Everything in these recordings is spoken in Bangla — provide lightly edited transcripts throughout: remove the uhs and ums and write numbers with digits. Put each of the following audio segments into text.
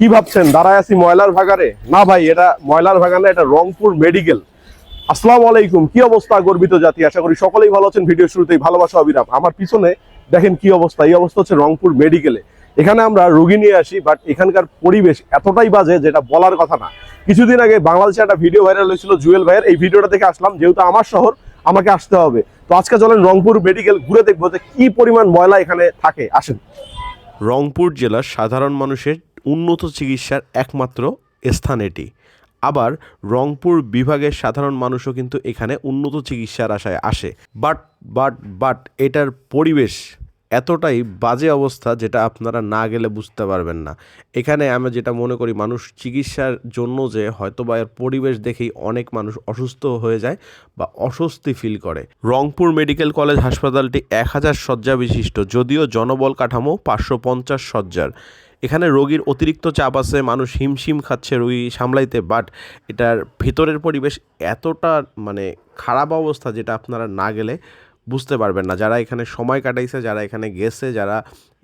কি ভাবছেন দাঁড়ায় আছি ময়লার ভাগারে? না ভাই, এটা ময়লার ভাগার না, এটা রংপুর মেডিকেল। আসসালামু আলাইকুম, কি অবস্থা গর্বিত জাতি? আশা করি সকলেই ভালো আছেন। ভিডিও শুরুতেই ভালোবাসা অবিরাম। আমার পিছনে দেখেন কি অবস্থা, এই অবস্থা হচ্ছে রংপুর মেডিকেলে। এখানে আমরা রোগী নিয়ে আসি, বাট এখানকার পরিবেশ এতটাই বাজে যেটা বলার কথা না। কিছুদিন আগে বাংলাদেশে একটা ভিডিও ভাইরাল হয়েছিল জুয়েল ভাইয়ের, এই ভিডিওটা দেখে আসলাম, যেহেতু আমার শহর আমাকে আসতে হবে। তো আজকে চলেন রংপুর মেডিকেল ঘুরে দেখবো যে কি পরিমাণ ময়লা এখানে থাকে। আসেন। রংপুর জেলার সাধারণ মানুষের উন্নত চিকিৎসার একমাত্র স্থান এটি। আবার রংপুর বিভাগের সাধারণ মানুষও কিন্তু এখানে উন্নত চিকিৎসার আশায় আসে। বাট এটার পরিবেশ এতটাই বাজে অবস্থা যেটা আপনারা না গেলে বুঝতে পারবেন না। এখানে আমি যেটা মনে করি, মানুষ চিকিৎসার জন্য যে হয়তো বা এর পরিবেশ দেখেই অনেক মানুষ অসুস্থ হয়ে যায় বা অস্বস্তি ফিল করে। রংপুর মেডিকেল কলেজ হাসপাতালটি 1000 শয্যা বিশিষ্ট, যদিও জনবল কাঠামো 550 শয্যার। এখানে রোগীর অতিরিক্ত চাপ আছে, মানুষ হিমশিম খাচ্ছে রোগী সামলাইতে। বাট এটার ভিতরের পরিবেশ এতটা খারাপ অবস্থা যেটা আপনারা না গেলে বুঝতে পারবেন না। যারা এখানে সময় কাটাইছে, যারা এখানে গেছে, যারা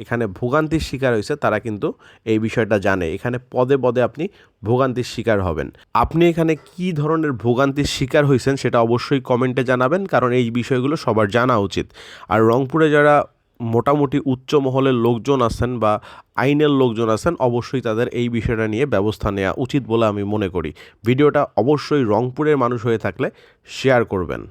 এখানে ভোগান্তির শিকার হয়েছে, তারা কিন্তু এই বিষয়টা জানে। এখানে পদে পদে আপনি ভোগান্তির শিকার হবেন। আপনি এখানে কি ধরনের ভোগান্তির শিকার হয়েছেন সেটা অবশ্যই কমেন্টে জানাবেন, কারণ এই বিষয়গুলো সবার জানা উচিত। আর রংপুরে যারা মোটামুটি উচ্চ মহলের লোকজন আছেন বা আইনের লোকজন আছেন, অবশ্যই তাদের এই বিষয়টা নিয়ে ব্যবস্থা নেওয়া উচিত বলে আমি মনে করি। ভিডিওটা অবশ্যই রংপুরের মানুষ হয়ে থাকলে শেয়ার করবেন।